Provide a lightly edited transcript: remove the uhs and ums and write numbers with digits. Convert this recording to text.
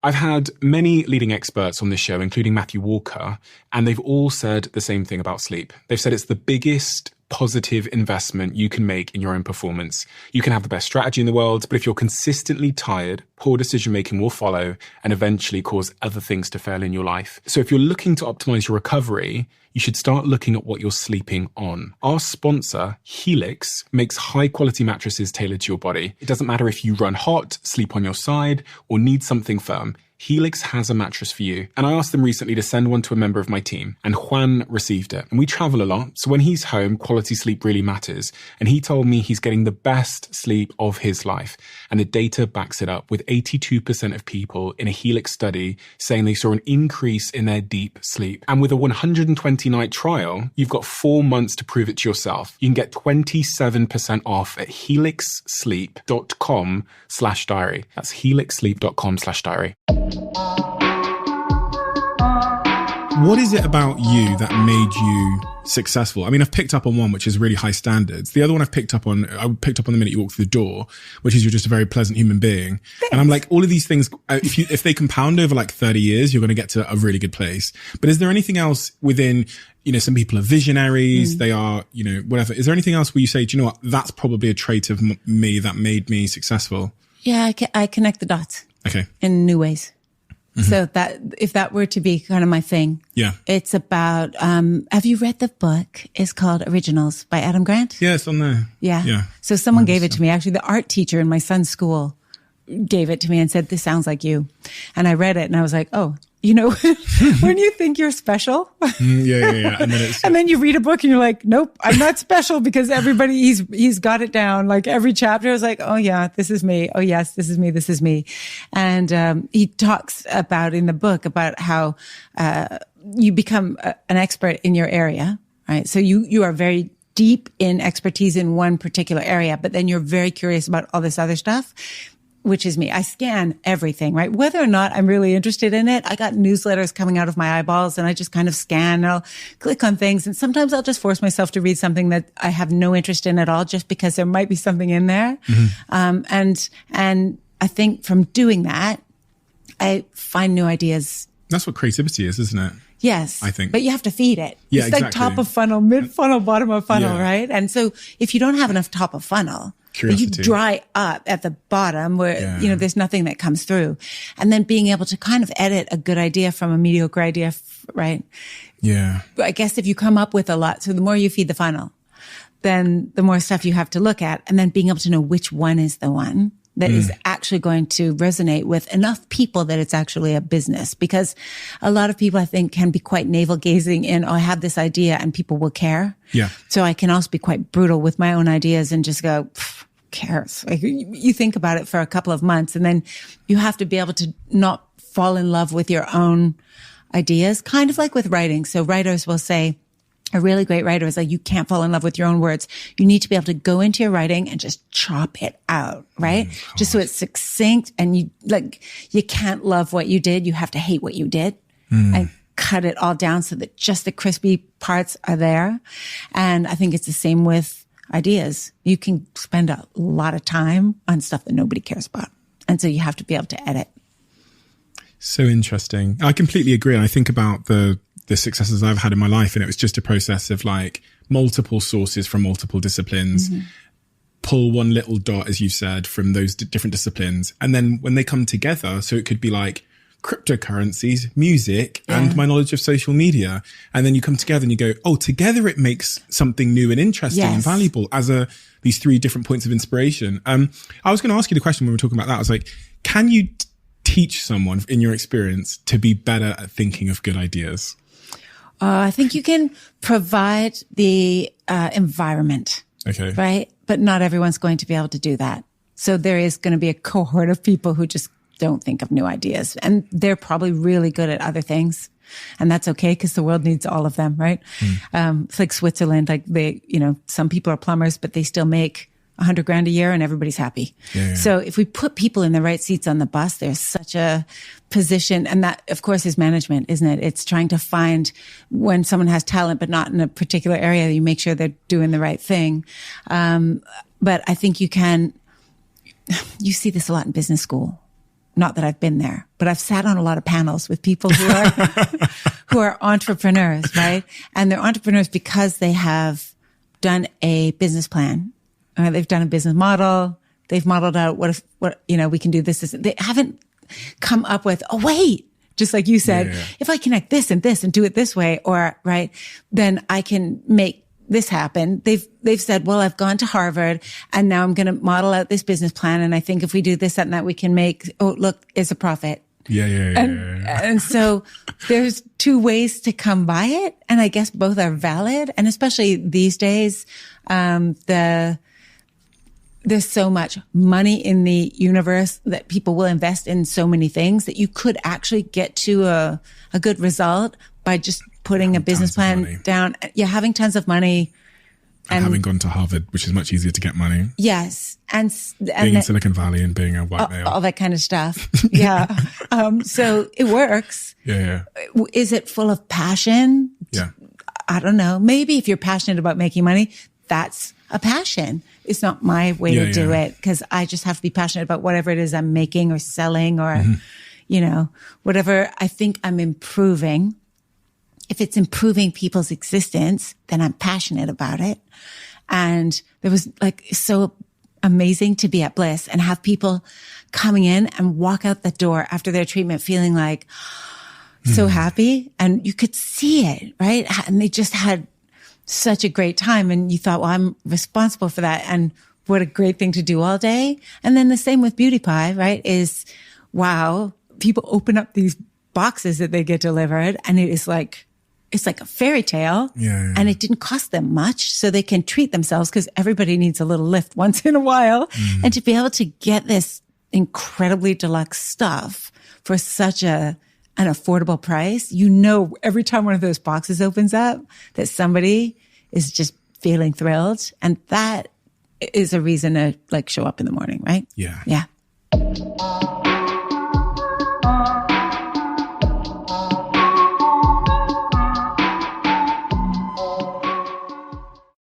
I've had many leading experts on this show, including Matthew Walker, and they've all said the same thing about sleep. They've said it's the biggest positive investment you can make in your own performance. You can have the best strategy in the world, but if you're consistently tired, poor decision-making will follow and eventually cause other things to fail in your life. So if you're looking to optimize your recovery, you should start looking at what you're sleeping on. Our sponsor, Helix, makes high-quality mattresses tailored to your body. It doesn't matter if you run hot, sleep on your side, or need something firm. Helix has a mattress for you. And I asked them recently to send one to a member of my team, and Juan received it. And we travel a lot, so when he's home, quality sleep really matters. And he told me he's getting the best sleep of his life. And the data backs it up, with 82% of people in a Helix study saying they saw an increase in their deep sleep. And with a 120-night trial, you've got 4 months to prove it to yourself. You can get 27% off at helixsleep.com/diary. That's helixsleep.com/diary. What is it about you that made you successful? I mean, I've picked up on one, which is really high standards. The other one I picked up on the minute you walked through the door, which is you're just a very pleasant human being. Thanks. And I'm like, all of these things, if they compound over like 30 years, you're going to get to a really good place. But is there anything else within, some people are visionaries, they are, whatever. Is there anything else where you say, do you know what, that's probably a trait of me that made me successful? Yeah, I connect the dots. Okay. In new ways. Mm-hmm. So that if that were to be kind of my thing, it's about, have you read the book? It's called Originals by Adam Grant. Yeah, it's on there. Yeah. So someone gave it to me. Actually, the art teacher in my son's school gave it to me and said, this sounds like you. And I read it and I was like, oh, when you think you're special. Yeah. And then you read a book and you're like, nope, I'm not special, because everybody, he's got it down. Like every chapter is like, oh yeah, this is me. Oh yes, this is me. This is me. And, he talks about in the book about how, you become an expert in your area, right? So you are very deep in expertise in one particular area, but then you're very curious about all this other stuff, which is me. I scan everything, right? Whether or not I'm really interested in it, I got newsletters coming out of my eyeballs and I just kind of scan and I'll click on things. And sometimes I'll just force myself to read something that I have no interest in at all, just because there might be something in there. Mm-hmm. And I think from doing that, I find new ideas. That's what creativity is, isn't it? Yes. I think. But you have to feed it. Yeah, it's like top of funnel, mid funnel, bottom of funnel, right? And so if you don't have enough top of funnel, you dry up at the bottom where, there's nothing that comes through. And then being able to kind of edit a good idea from a mediocre idea, right? Yeah. I guess if you come up with a lot, so the more you feed the funnel, then the more stuff you have to look at, and then being able to know which one is the one that is actually going to resonate with enough people that it's actually a business. Because a lot of people, I think, can be quite navel gazing in, I have this idea and people will care. Yeah. So I can also be quite brutal with my own ideas and just go, who cares? Like, you think about it for a couple of months and then you have to be able to not fall in love with your own ideas, kind of like with writing. So writers will say, a really great writer is like, you can't fall in love with your own words. You need to be able to go into your writing and just chop it out, right? Just so it's succinct, and you can't love what you did. You have to hate what you did and cut it all down so that just the crispy parts are there. And I think it's the same with ideas. You can spend a lot of time on stuff that nobody cares about. And so you have to be able to edit. So interesting. I completely agree. And I think about the successes I've had in my life, and it was just a process of like multiple sources from multiple disciplines, pull one little dot, as you said, from those different disciplines. And then when they come together, so it could be like cryptocurrencies, music, and my knowledge of social media. And then you come together and you go, oh, together it makes something new and interesting and valuable as these three different points of inspiration. I was going to ask you the question when we were talking about that. I was like, can you teach someone in your experience to be better at thinking of good ideas? I think you can provide the environment, right? But not everyone's going to be able to do that. So there is going to be a cohort of people who just don't think of new ideas, and they're probably really good at other things. And that's okay, because the world needs all of them, right? It's like Switzerland, like some people are plumbers, but they still make $100,000 a year and everybody's happy. So if we put people in the right seats on the bus, there's such a position. And that, of course, is management, isn't it? It's trying to find when someone has talent, but not in a particular area, you make sure they're doing the right thing. But I think you see this a lot in business school, not that I've been there, but I've sat on a lot of panels with people who are, who are entrepreneurs, right? And they're entrepreneurs because they have done a business plan. They've done a business model. They've modeled out what, we can do this. They haven't come up with, oh, wait, just like you said, if I connect this and this and do it this way, or right, then I can make this happen. They've said, well, I've gone to Harvard and now I'm going to model out this business plan. And I think if we do this, that, and that, we can make, oh, look, it's a profit. And so there's two ways to come by it. And I guess both are valid. And especially these days, there's so much money in the universe that people will invest in so many things that you could actually get to a good result by just putting a business plan down. Yeah, having tons of money. And having gone to Harvard, which is much easier to get money. Yes. And being in Silicon Valley and being a white male. All that kind of stuff. Yeah. So it works. Yeah. Is it full of passion? Yeah. I don't know. Maybe if you're passionate about making money, that's a passion. It's not my way to do it, because I just have to be passionate about whatever it is I'm making or selling or, whatever I think I'm improving. If it's improving people's existence, then I'm passionate about it. And there was so amazing to be at Bliss and have people coming in and walk out the door after their treatment feeling like so happy. And you could see it, right? And they just had such a great time. And you thought, well, I'm responsible for that. And what a great thing to do all day. And then the same with Beauty Pie, right? Is wow, people open up these boxes that they get delivered and it's like a fairy tale. And it didn't cost them much. So they can treat themselves because everybody needs a little lift once in a while. And to be able to get this incredibly deluxe stuff for such an affordable price, every time one of those boxes opens up that somebody is just feeling thrilled. And that is a reason to show up in the morning, right? Yeah. Yeah.